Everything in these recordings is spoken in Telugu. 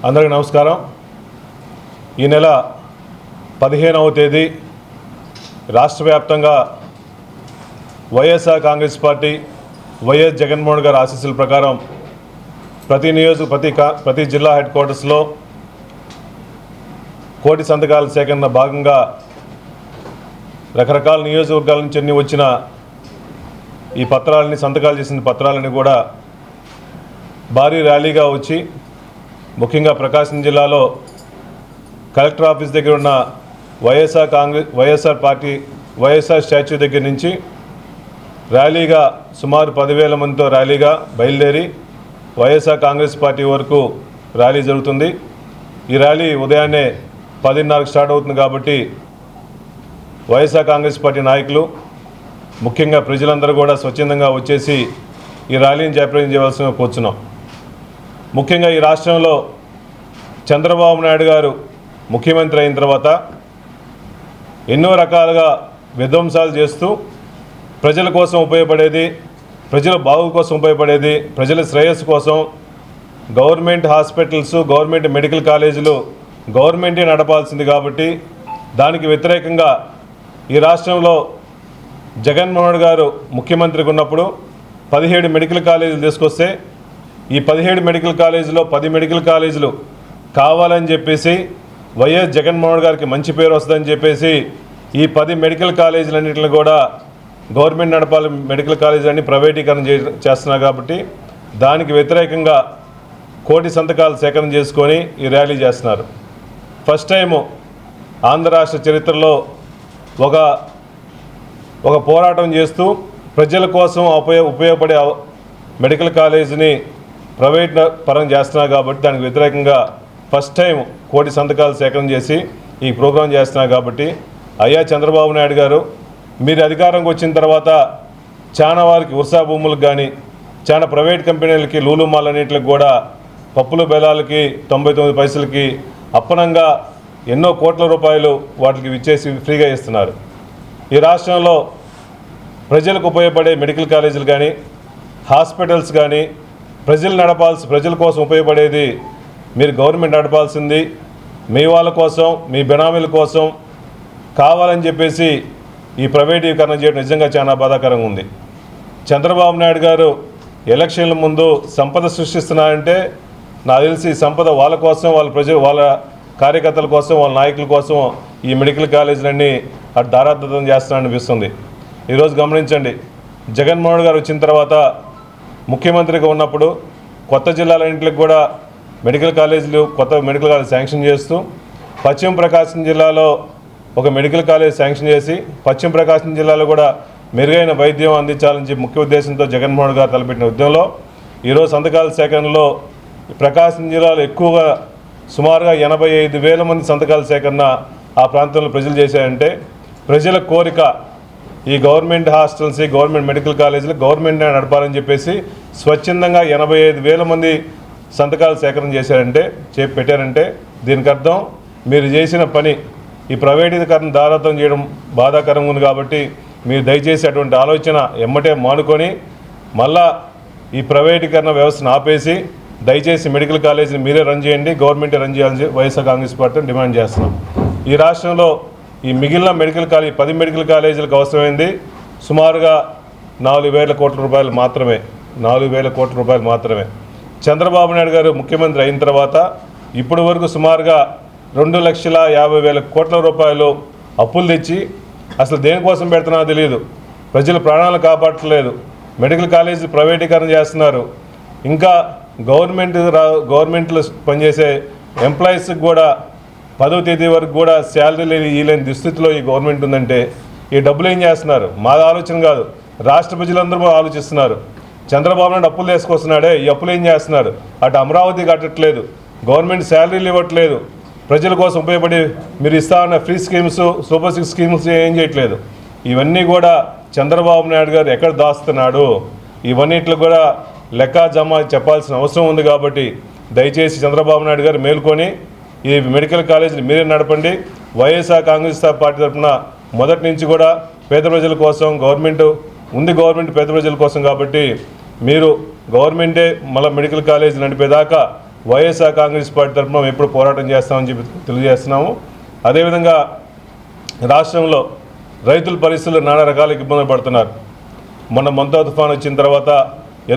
అందరికీ నమస్కారం. ఈ నెల 15వ తేదీ రాష్ట్ర వ్యాప్తంగా YSR Congress party YS Jaganmohan గారి ఆశీస్సుల ప్రకారం ప్రతి జిల్లా హెడ్ క్వార్టర్స్లో కోటి సంతకాల సేకరణ భాగంగా రకరకాల నియోజకవర్గాల నుంచి అన్ని వచ్చిన ఈ పత్రాలని సంతకాలు చేసిన పత్రాలని కూడా భారీ ర్యాలీగా వచ్చి ముఖ్యంగా ప్రకాశం జిల్లాలో కలెక్టర్ ఆఫీస్ దగ్గర ఉన్న వైఎస్ఆర్ స్టాచ్యూ దగ్గర నుంచి ర్యాలీగా సుమారు 10,000 మందితో ర్యాలీగా బయలుదేరి వైఎస్ఆర్ కాంగ్రెస్ పార్టీ వరకు ర్యాలీ జరుగుతుంది. ఈ ర్యాలీ ఉదయాన్నే 10:30కి స్టార్ట్ అవుతుంది కాబట్టి వైఎస్ఆర్ కాంగ్రెస్ పార్టీ నాయకులు ముఖ్యంగా ప్రజలందరూ కూడా స్వచ్ఛందంగా వచ్చేసి ఈ ర్యాలీని జయప్రదం చేయవలసిన కోరుచున్నాం. ముఖ్యంగా ఈ రాష్ట్రంలో చంద్రబాబు నాయుడు గారు ముఖ్యమంత్రి అయిన తర్వాత ఎన్నో రకాలుగా విధ్వంసాలు చేస్తూ ప్రజల కోసం ఉపయోగపడేది, ప్రజల బాగు కోసం ఉపయోగపడేది, ప్రజల శ్రేయస్సు కోసం గవర్నమెంట్ హాస్పిటల్స్, గవర్నమెంట్ మెడికల్ కాలేజీలు గవర్నమెంటే నడపాల్సింది కాబట్టి దానికి వ్యతిరేకంగా ఈ రాష్ట్రంలో జగన్మోహన్ గారు ముఖ్యమంత్రిగా ఉన్నప్పుడు 17 మెడికల్ కాలేజీలు తీసుకొస్తే ఈ 17 మెడికల్ కాలేజీలో 10 మెడికల్ కాలేజీలు కావాలని చెప్పేసి వైఎస్ జగన్మోహన్ గారికి మంచి పేరు వస్తుందని చెప్పేసి ఈ 10 మెడికల్ కాలేజీలన్నింటిని కూడా గవర్నమెంట్ నడపాలి మెడికల్ కాలేజీలన్నీ ప్రైవేటీకరణ చేస్తున్నారు కాబట్టి దానికి వ్యతిరేకంగా కోటి సంతకాలు సేకరణ చేసుకొని ఈ ర్యాలీ చేస్తున్నారు. ఫస్ట్ టైము ఆంధ్ర రాష్ట్ర చరిత్రలో ఒక పోరాటం చేస్తూ ప్రజల కోసం ఉపయోగపడే మెడికల్ కాలేజీని ప్రైవేట్ పరం చేస్తున్నారు కాబట్టి దానికి వ్యతిరేకంగా ఫస్ట్ టైం కోటి సంతకాలు సేకరణ చేసి ఈ ప్రోగ్రాం చేస్తున్నారు కాబట్టి అయ్యా చంద్రబాబు నాయుడు గారు మీరు అధికారంకి వచ్చిన తర్వాత చాలా వారికి ఉర్సా భూములకు కానీ చాలా ప్రైవేట్ కంపెనీలకి లూలు మాల్ అన్నింటికి కూడా పప్పులు బెల్లాలకి 99 పైసలకి అప్పనంగా ఎన్నో కోట్ల రూపాయలు వాటికి ఇచ్చేసి ఫ్రీగా ఇస్తున్నారు. ఈ రాష్ట్రంలో ప్రజలకు ఉపయోగపడే మెడికల్ కాలేజీలు కానీ హాస్పిటల్స్ కానీ ప్రజల కోసం ఉపయోగపడేది మీరు గవర్నమెంట్ నడపాల్సింది మీ వాళ్ళ కోసం, మీ బెనామీల కోసం కావాలని చెప్పేసి ఈ ప్రైవేటీకరణ చేయడం నిజంగా చాలా బాధాకరంగా ఉంది. చంద్రబాబు నాయుడు గారు ఎలక్షన్ల ముందు సంపద సృష్టిస్తున్నారంటే నాకు తెలిసి సంపద వాళ్ళ కోసం, వాళ్ళ కార్యకర్తల కోసం, వాళ్ళ నాయకుల కోసం ఈ మెడికల్ కాలేజీలన్నీ అటు దారాదత్తం చేస్తున్నారనిపిస్తుంది. ఈరోజు గమనించండి, జగన్మోహన్ గారు వచ్చిన తర్వాత ముఖ్యమంత్రిగా ఉన్నప్పుడు కొత్త జిల్లాలన్నింటికి కూడా కొత్త మెడికల్ కాలేజ్ శాంక్షన్ చేస్తూ పశ్చిమ ప్రకాశం జిల్లాలో ఒక మెడికల్ కాలేజ్ శాంక్షన్ చేసి పశ్చిమ ప్రకాశం జిల్లాలో కూడా మెరుగైన వైద్యం అందించాలని చెప్పి ముఖ్య ఉద్దేశంతో జగన్మోహన్ గారు తలపెట్టిన ఉద్యమంలో ఈరోజు సంతకాల సేకరణలో ప్రకాశం జిల్లాలో ఎక్కువగా సుమారుగా 85,000 మంది సంతకాల సేకరణ ఆ ప్రాంతంలో ప్రజలు చేశారంటే ప్రజల కోరిక ఈ గవర్నమెంట్ హాస్టల్స్, గవర్నమెంట్ మెడికల్ కాలేజీలు గవర్నమెంట్ నడపాలని చెప్పేసి స్వచ్ఛందంగా 85,000 మంది సంతకాలు సేకరణ పెట్టారంటే దీనికి అర్థం మీరు చేసిన పని ఈ ప్రైవేటీకరణ దారాదత్తం చేయడం బాధాకరంగా ఉంది కాబట్టి మీరు దయచేసి అటువంటి ఆలోచన ఎమ్మటే మానుకొని మళ్ళా ఈ ప్రైవేటీకరణ వ్యవస్థను ఆపేసి దయచేసి మెడికల్ కాలేజీని మీరే రన్ చేయండి, గవర్నమెంటే రన్ చేయాలని వైఎస్ఆర్ కాంగ్రెస్ పార్టీని డిమాండ్ చేస్తున్నాం. ఈ రాష్ట్రంలో ఈ మిగిలిన 10 మెడికల్ కాలేజీలకు అవసరమైంది సుమారుగా 4,000 కోట్ల రూపాయలు మాత్రమే. 4,000 కోట్ల రూపాయలు మాత్రమే. చంద్రబాబు నాయుడు గారు ముఖ్యమంత్రి అయిన తర్వాత ఇప్పటి వరకు సుమారుగా 2,50,000 కోట్ల రూపాయలు అప్పులు తెచ్చి అసలు దేనికోసం పెడుతున్నారో తెలియదు. ప్రజల ప్రాణాలు కాపాడట్లేదు, మెడికల్ కాలేజీలు ప్రైవేటీకరణ చేస్తున్నారు. ఇంకా గవర్నమెంట్లో పనిచేసే ఎంప్లాయీస్కి కూడా 10వ తేదీ వరకు కూడా శాలరీ ఇవ్వలేని దుస్థితిలో ఈ గవర్నమెంట్ ఉందంటే ఈ డబ్బులు ఏం చేస్తున్నారు? మా ఆలోచన కాదు, రాష్ట్ర ప్రజలందరూ ఆలోచిస్తున్నారు. చంద్రబాబు నాయుడు అప్పులు తీసుకొస్తున్నాడే, ఈ అప్పులు ఏం చేస్తున్నారు? అటు అమరావతి కట్టట్లేదు, గవర్నమెంట్ శాలరీలు ఇవ్వట్లేదు, ప్రజల కోసం ఉపయోగపడి మీరు ఇస్తా ఉన్న ఫ్రీ స్కీమ్స్, సూపర్ 6 స్కీమ్స్ ఏం చేయట్లేదు. ఇవన్నీ కూడా చంద్రబాబు నాయుడు గారు ఎక్కడ దాస్తున్నాడు? ఇవన్నిట్లో కూడా లెక్కాజామా చెప్పాల్సిన అవసరం ఉంది కాబట్టి దయచేసి చంద్రబాబు నాయుడు గారు మేల్కొని ఈ మెడికల్ కాలేజీలు మీరే నడపండి. వైఎస్ఆర్ కాంగ్రెస్ పార్టీ తరఫున మొదటి నుంచి కూడా పేద ప్రజల కోసం గవర్నమెంట్ పేద ప్రజల కోసం కాబట్టి మీరు గవర్నమెంటే మళ్ళీ మెడికల్ కాలేజ్ నడిపేదాకా వైఎస్ఆర్ కాంగ్రెస్ పార్టీ తరఫున మేము ఎప్పుడు పోరాటం చేస్తామని చెప్పి తెలియజేస్తున్నాము. అదేవిధంగా రాష్ట్రంలో రైతుల పరిస్థితులు నానా రకాల ఇబ్బందులు పడుతున్నారు. మొన్న మొంతా తుఫాన్ వచ్చిన తర్వాత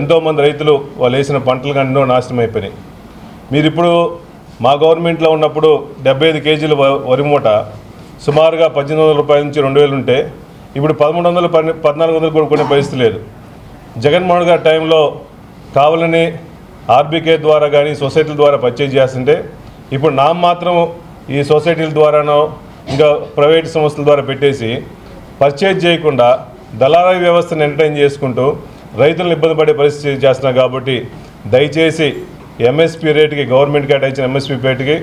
ఎంతోమంది రైతులు వాళ్ళు వేసిన పంటలు కానీ ఎన్నో నాశనం అయిపోయినాయి. మీరు ఇప్పుడు మా గవర్నమెంట్లో ఉన్నప్పుడు 75 కేజీల వరి మూట సుమారుగా 1800 రూపాయల నుంచి 2000 ఉంటే ఇప్పుడు 1300 1400 కూడా కొనే పరిస్థితి లేదు. జగన్మోహన్ గారి టైంలో కావాలని ఆర్బీకే ద్వారా కానీ సొసైటీల ద్వారా పర్చేజ్ చేస్తుంటే ఇప్పుడు నా మాత్రం ఈ సొసైటీల ద్వారానో ఇంకా ప్రైవేట్ సంస్థల ద్వారా పెట్టేసి పర్చేజ్ చేయకుండా దళారీ వ్యవస్థను ఎంటర్టైన్ చేసుకుంటూ రైతులను ఇబ్బంది పడే పరిస్థితి చేస్తున్నారు. కాబట్టి దయచేసి ఎంఎస్పీ రేటుకి గవర్నమెంట్ కేటాయించిన ఎంఎస్పీ రేటుకి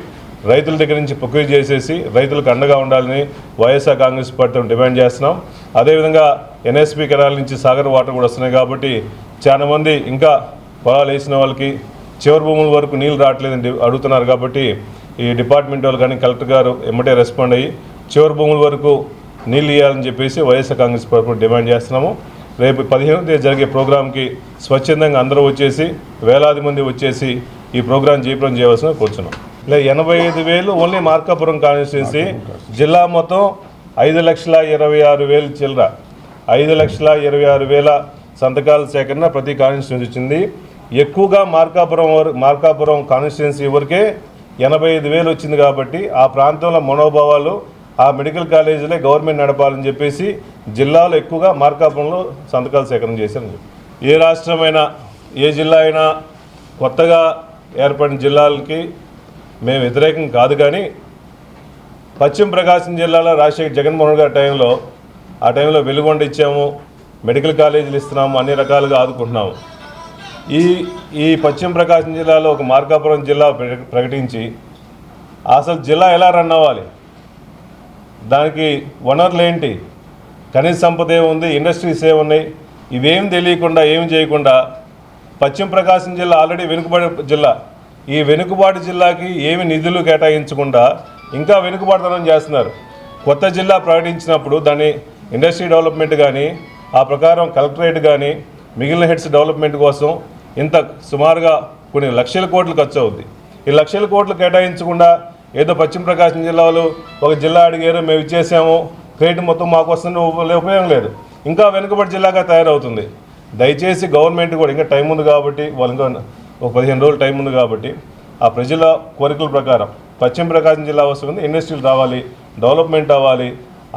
రైతుల దగ్గర నుంచి ప్రొక్యూర్ చేసేసి రైతులకు అండగా ఉండాలని వైఎస్ఆర్ కాంగ్రెస్ పార్టీ డిమాండ్ చేస్తున్నాం. అదేవిధంగా ఎన్ఎస్పీ కెనాల్ నుంచి సాగర్ వాటర్ కూడా వస్తున్నాయి. కాబట్టి చాలామంది ఇంకా పొలాలు వేసిన వాళ్ళకి చివరి భూముల వరకు నీళ్ళు రావట్లేదని అడుగుతున్నారు. కాబట్టి ఈ డిపార్ట్మెంట్ వాళ్ళు కానీ కలెక్టర్ గారు ఎమ్మటే రెస్పాండ్ అయ్యి చివరి భూముల వరకు నీళ్ళు ఇవ్వాలని చెప్పేసి వైఎస్ఆర్ కాంగ్రెస్ పార్టీ డిమాండ్ చేస్తున్నాము. రేపు 15వ తేదీ జరిగే ప్రోగ్రాంకి స్వచ్ఛందంగా అందరూ వచ్చేసి వేలాది మంది వచ్చేసి ఈ ప్రోగ్రాం జయప్రదం చేయవలసిన కూర్చున్నాం. 85,000 ఓన్లీ మార్కాపురం కాన్స్టిట్యున్సీ, జిల్లా మొత్తం 5,26,000 చిల్లర, 5,26,000 సంతకాల సేకరణ ప్రతి కాన్స్టిట్యున్సీ వచ్చింది. ఎక్కువగా మార్కాపురం కాన్స్టిట్యున్సీ వరకే 85,000 వచ్చింది. కాబట్టి ఆ ప్రాంతంలో మనోభావాలు ఆ మెడికల్ కాలేజీలే గవర్నమెంట్ నడపాలని చెప్పేసి జిల్లాలో ఎక్కువగా మార్కాపురంలో సంతకాలు సేకరణ చేశారని చెప్పి ఏ రాష్ట్రమైనా ఏ జిల్లా అయినా కొత్తగా ఏర్పడిన జిల్లాలకి మేము వ్యతిరేకం కాదు. కానీ పశ్చిమ ప్రకాశం జిల్లాలో రాజశేఖర్ జగన్మోహన్ గారి టైంలో ఆ టైంలో వెలుగొండ ఇచ్చాము, మెడికల్ కాలేజీలు ఇస్తున్నాము, అన్ని రకాలుగా ఆదుకుంటున్నాము. ఈ పశ్చిమ ప్రకాశం జిల్లాలో ఒక మార్కాపురం జిల్లా ప్రకటించి అసలు జిల్లా ఎలా రన్ అవ్వాలి, దానికి వనరులు ఏంటి, ఖనిజ సంపద ఏముంది, ఇండస్ట్రీస్ ఏమున్నాయి, ఇవేం తెలియకుండా ఏమి చేయకుండా పశ్చిమ ప్రకాశం జిల్లా ఆల్రెడీ వెనుకబడి జిల్లా, ఈ వెనుకబాటు జిల్లాకి ఏమి నిధులు కేటాయించకుండా ఇంకా వెనుకబాటుతనం చేస్తున్నారు. కొత్త జిల్లా ప్రకటించినప్పుడు దాన్ని ఇండస్ట్రీ డెవలప్మెంట్ కానీ ఆ ప్రకారం కలెక్టరేట్ కానీ మిగిలిన హెడ్స్ డెవలప్మెంట్ కోసం ఇంత సుమారుగా కొన్ని లక్షల కోట్లు ఖర్చు అవుద్ది. ఈ లక్షల కోట్లు కేటాయించకుండా ఏదో పశ్చిమ ప్రకాశం జిల్లాలో ఒక జిల్లా అడిగారు, మేము ఇచ్చేసాము, క్రెడిట్ మొత్తం మాకు వస్తుంది, ఉపయోగం లేదు, ఇంకా వెనుకబడి జిల్లాగా తయారవుతుంది. దయచేసి గవర్నమెంట్ కూడా ఇంకా టైం ఉంది కాబట్టి, వాళ్ళు ఇంకా ఒక 15 రోజులు టైం ఉంది కాబట్టి ఆ ప్రజల కోరికల ప్రకారం పశ్చిమ ప్రకాశం జిల్లా అవసరం ఇండస్ట్రీలు రావాలి, డెవలప్మెంట్ అవ్వాలి,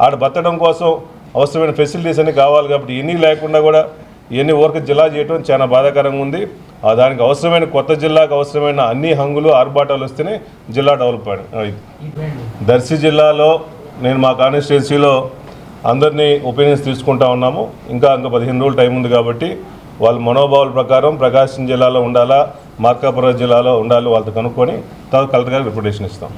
ఆడ బతకడం కోసం అవసరమైన ఫెసిలిటీస్ అన్నీ కావాలి. కాబట్టి ఇవన్నీ లేకుండా కూడా ఇవన్నీ ఊరికి జిల్లా చేయడం చాలా బాధాకరంగా ఉంది. దానికి అవసరమైన కొత్త జిల్లాకు అవసరమైన అన్ని హంగులు ఆర్భాటాలు వస్తేనే జిల్లా డెవలప్ అయింది. దర్శి జిల్లాలో నేను మా కాన్స్టిట్యున్సీలో అందరినీ ఒపీనియన్స్ తీసుకుంటా ఉన్నాము. ఇంకా 15 రోజులు టైం ఉంది కాబట్టి వాళ్ళ మనోభావాల ప్రకారం ప్రకాశం జిల్లాలో ఉండాలా, మార్కాపురం జిల్లాలో ఉండాలి, వాళ్ళతో కనుక్కొని తర్వాత కలెక్టర్ గారికి రిప్రజెంటేషన్ ఇస్తాం.